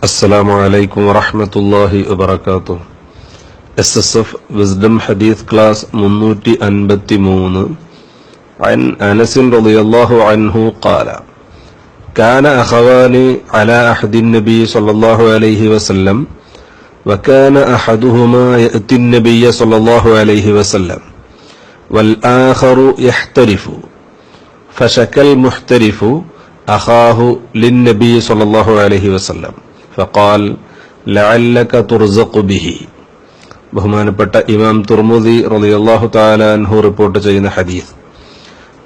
السلام عليكم ورحمة الله وبركاته. SSF Wisdom Hadith Class 353 عن أنس رضي الله عنه قال: كان أخوان على أحد النبي صلى الله عليه وسلم، وكان أحدهما يأتي النبي صلى الله عليه وسلم والآخر يحترف، فشكى المحترف أخاه للنبي صلى الله عليه وسلم فقال: لعلك ترزق به. ബഹുമാനപ്പെട്ട ഇമാം തുർമുദി റളിയല്ലാഹു തആല അൻഹു റിപ്പോർട്ട് ചെയ്യുന്ന ഹദീസ്.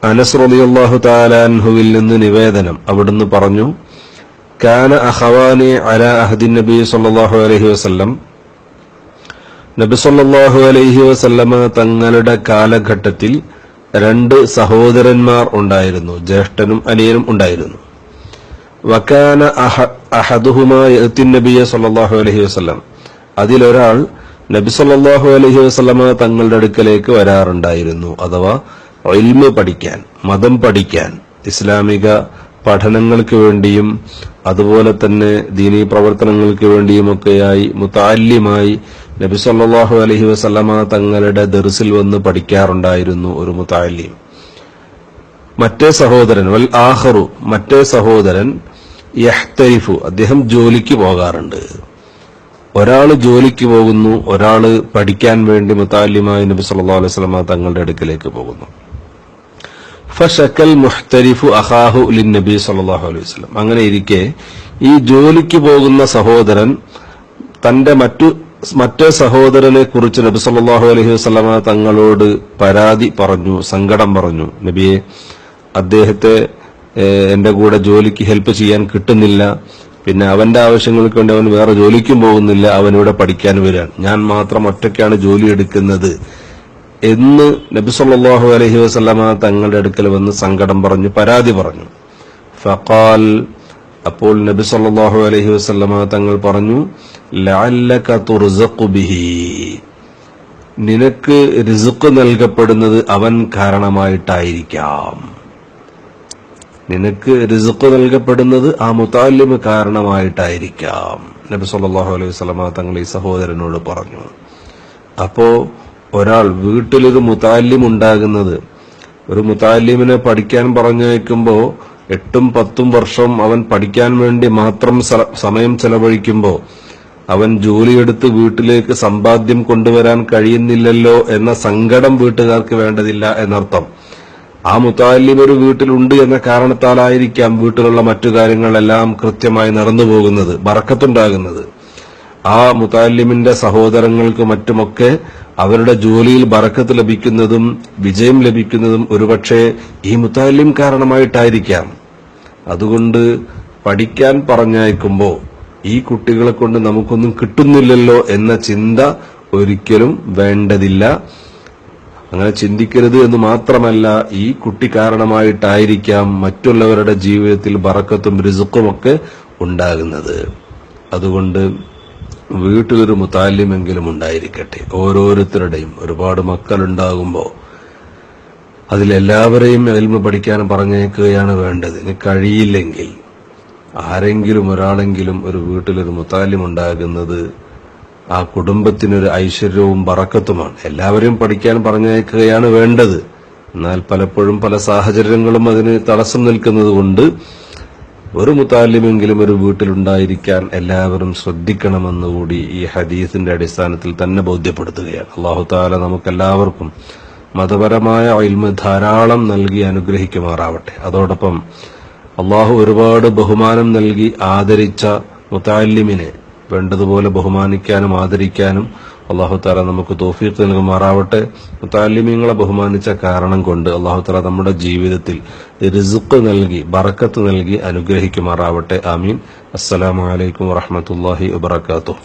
അനസ് റളിയല്ലാഹു തആല അൻഹുവിൽ നിന്ന് നിവേദനം, അവിടുന്ന് പറഞ്ഞു: കാന അഖവാനി അലാ അഹദിൻ നബി സല്ലല്ലാഹു അലൈഹി വസല്ലം, നബി സല്ലല്ലാഹു അലൈഹി വസല്ലമ തങ്ങളുടെ കാലഘട്ടത്തിൽ രണ്ട് സഹോദരന്മാർ ഉണ്ടായിരുന്നു, ജ്യേഷ്ഠനും അനിയനും ഉണ്ടായിരുന്നു. വകാന അഹദുഹുമാ യഅതി നബിയ സല്ലല്ലാഹു അലൈഹി വസല്ലം, അതിലൊരാൾ നബി സല്ലല്ലാഹു അലൈഹി വസല്ലമ തങ്ങളുടെ അടുക്കലേക്ക് വരാറുണ്ടായിരുന്നു. അഥവാ ഇൽമ് പഠിക്കാൻ, മതം പഠിക്കാൻ, ഇസ്ലാമിക പഠനങ്ങൾക്ക് വേണ്ടിയും അതുപോലെ തന്നെ ദീനീ പ്രവർത്തനങ്ങൾക്ക് വേണ്ടിയുമൊക്കെയായി മുതഅല്ലിമായി നബി സല്ലല്ലാഹു അലൈഹി വസല്ലമ തങ്ങളുടെ ദർസിൽ വന്ന് പഠിക്കാറുണ്ടായിരുന്നു ഒരു മുതഅല്ലിം. മറ്റേ സഹോദരൻ വൽ ആഖറു, മറ്റേ സഹോദരൻ യഹ്തരിഫു, അദ്ദേഹം ജോലിക്ക് പോകാറുണ്ട്. ഒരാള് ജോലിക്ക് പോകുന്നു, ഒരാള് പഠിക്കാൻ വേണ്ടി മുതഅല്ലിമായി നബി സല്ലല്ലാഹു അലൈഹി വസല്ലമ തങ്ങളുടെ അടുക്കലേക്ക് പോകുന്നു. ഫശക്കൽ മുഹ്തരിഫു അഖാഹു ലിന്നബി സല്ലല്ലാഹു അലൈഹി വസല്ലം, അങ്ങനെ ഇരിക്കെ ഈ ജോലിക്ക് പോകുന്ന സഹോദരൻ തന്റെ മറ്റേ സഹോദരനെ കുറിച്ച് നബി സല്ലല്ലാഹു അലൈഹി വസല്ലമ തങ്ങളോട് പരാതി പറഞ്ഞു, സങ്കടം പറഞ്ഞു. നബിയെ, അദ്ദേഹത്തെ എന്റെ കൂടെ ജോലിക്ക് ഹെൽപ്പ് ചെയ്യാൻ കിട്ടുന്നില്ല, പിന്നെ അവന്റെ ആവശ്യങ്ങൾക്ക് വേണ്ടി അവൻ വേറെ ജോലിക്കും പോകുന്നില്ല, അവനിവിടെ പഠിക്കാൻ വരാൻ, ഞാൻ മാത്രം ഒറ്റയ്ക്കാണ് ജോലി എടുക്കുന്നത് എന്ന് നബി സല്ലല്ലാഹു അലൈഹി വസല്ലമ തങ്ങളുടെ അടുക്കൽ വന്ന് സങ്കടം പറഞ്ഞു, പരാതി പറഞ്ഞു. ഫഖാൽ, അപ്പോൾ നബി സല്ലല്ലാഹു അലൈഹി വസല്ലമ തങ്ങൾ പറഞ്ഞു: ലഅല്ലക തുർസഖു ബിഹി, നിനക്ക് റിസ്ഖ് നൽകപ്പെടുന്നത് അവൻ കാരണമായിട്ടായിരിക്കാം. നിനക്ക് റിസ്ഖ് നൽകപ്പെടുന്നത് ആ മുതഅല്ലിം കാരണമായിട്ടായിരിക്കാം, നബി സല്ലല്ലാഹു അലൈഹി വസല്ലമ തങ്ങൾ ഈ സഹോദരനോട് പറഞ്ഞു. അപ്പോ ഒരാൾ വീട്ടിലൊരു മുതഅല്ലിം ഉണ്ടാകുന്നത്, ഒരു മുതഅല്ലിമിനെ പഠിക്കാൻ പറഞ്ഞയക്കുമ്പോ 8-10 വർഷം അവൻ പഠിക്കാൻ വേണ്ടി മാത്രം സമയം ചെലവഴിക്കുമ്പോ അവൻ ജോലിയെടുത്ത് വീട്ടിലേക്ക് സമ്പാദ്യം കൊണ്ടുവരാൻ കഴിയുന്നില്ലല്ലോ എന്ന സങ്കടം വീട്ടുകാർക്ക് വേണ്ടതില്ല എന്നർത്ഥം. ആ മുതഅല്ലിം ഒരു വീട്ടിലുണ്ട് എന്ന കാരണത്താലായിരിക്കാം വീട്ടിലുള്ള മറ്റു കാര്യങ്ങളെല്ലാം കൃത്യമായി നടന്നു പോകുന്നത്, ബറക്കത്തുണ്ടാകുന്നത്. ആ മുതഅല്ലിമിന്റെ സഹോദരങ്ങൾക്ക് മറ്റുമൊക്കെ അവരുടെ ജോലിയിൽ ബറക്കത്ത് ലഭിക്കുന്നതും വിജയം ലഭിക്കുന്നതും ഒരുപക്ഷെ ഈ മുതഅല്ലിം കാരണമായിട്ടായിരിക്കാം. അതുകൊണ്ട് പഠിക്കാൻ പറഞ്ഞയക്കുമ്പോ ഈ കുട്ടികളെ കൊണ്ട് നമുക്കൊന്നും കിട്ടുന്നില്ലല്ലോ എന്ന ചിന്ത ഒരിക്കലും വേണ്ടതില്ല. അങ്ങനെ ചിന്തിക്കരുത് എന്ന് മാത്രമല്ല, ഈ കുട്ടി കാരണമായിട്ടായിരിക്കാം മറ്റുള്ളവരുടെ ജീവിതത്തിൽ ബറക്കത്തും റിസ്ഖും ഒക്കെ ഉണ്ടാകുന്നത്. അതുകൊണ്ട് വീട്ടിലൊരു മുതഅല്ലിമെങ്കിലും ഉണ്ടായിരിക്കട്ടെ. ഓരോരുത്തരുടെയും ഒരുപാട് മക്കളുണ്ടാകുമ്പോൾ അതിലെല്ലാവരെയും ഇൽമ് പഠിക്കാൻ പറഞ്ഞേക്കുകയാണ് വേണ്ടത്. ഇനി കഴിയില്ലെങ്കിൽ ആരെങ്കിലും ഒരാളെങ്കിലും ഒരു വീട്ടിലൊരു മുതഅല്ലിം ഉണ്ടാകുന്നത് ആ കുടുംബത്തിനൊരു ഐശ്വര്യവും ബറക്കത്തുമാണ്. എല്ലാവരെയും പഠിക്കാൻ പറഞ്ഞേക്കുകയാണ് വേണ്ടത്. എന്നാൽ പലപ്പോഴും പല സാഹചര്യങ്ങളും അതിന് തടസ്സം നിൽക്കുന്നത് കൊണ്ട് ഒരു മുതഅല്ലിമെങ്കിലും ഒരു വീട്ടിലുണ്ടായിരിക്കാൻ എല്ലാവരും ശ്രദ്ധിക്കണമെന്നുകൂടി ഈ ഹദീസിന്റെ അടിസ്ഥാനത്തിൽ തന്നെ ബോധ്യപ്പെടുത്തുകയാണ്. അല്ലാഹു തആല നമുക്കെല്ലാവർക്കും മതപരമായ ഇൽമ് ധാരാളം നൽകി അനുഗ്രഹിക്കുമാറാവട്ടെ. അതോടൊപ്പം അല്ലാഹു ഒരുപാട് ബഹുമാനം നൽകി ആദരിച്ച മുതഅല്ലിമിനെ വേണ്ടതുപോലെ ബഹുമാനിക്കാനും ആദരിക്കാനും അല്ലാഹു തആല നമുക്ക് തൗഫീഖ് നൽകുമാറാവട്ടെ. മുതഅല്ലിമീങ്ങളെ ബഹുമാനിച്ച കാരണം കൊണ്ട് അല്ലാഹു തആല നമ്മുടെ ജീവിതത്തിൽ റിസ്ഖ് നൽകി ബറക്കത്ത് നൽകി അനുഗ്രഹിക്കുമാറാവട്ടെ. ആമീൻ. അസ്സലാമു അലൈക്കും വറഹ്മത്തുള്ളാഹി വബറകാതുഹു.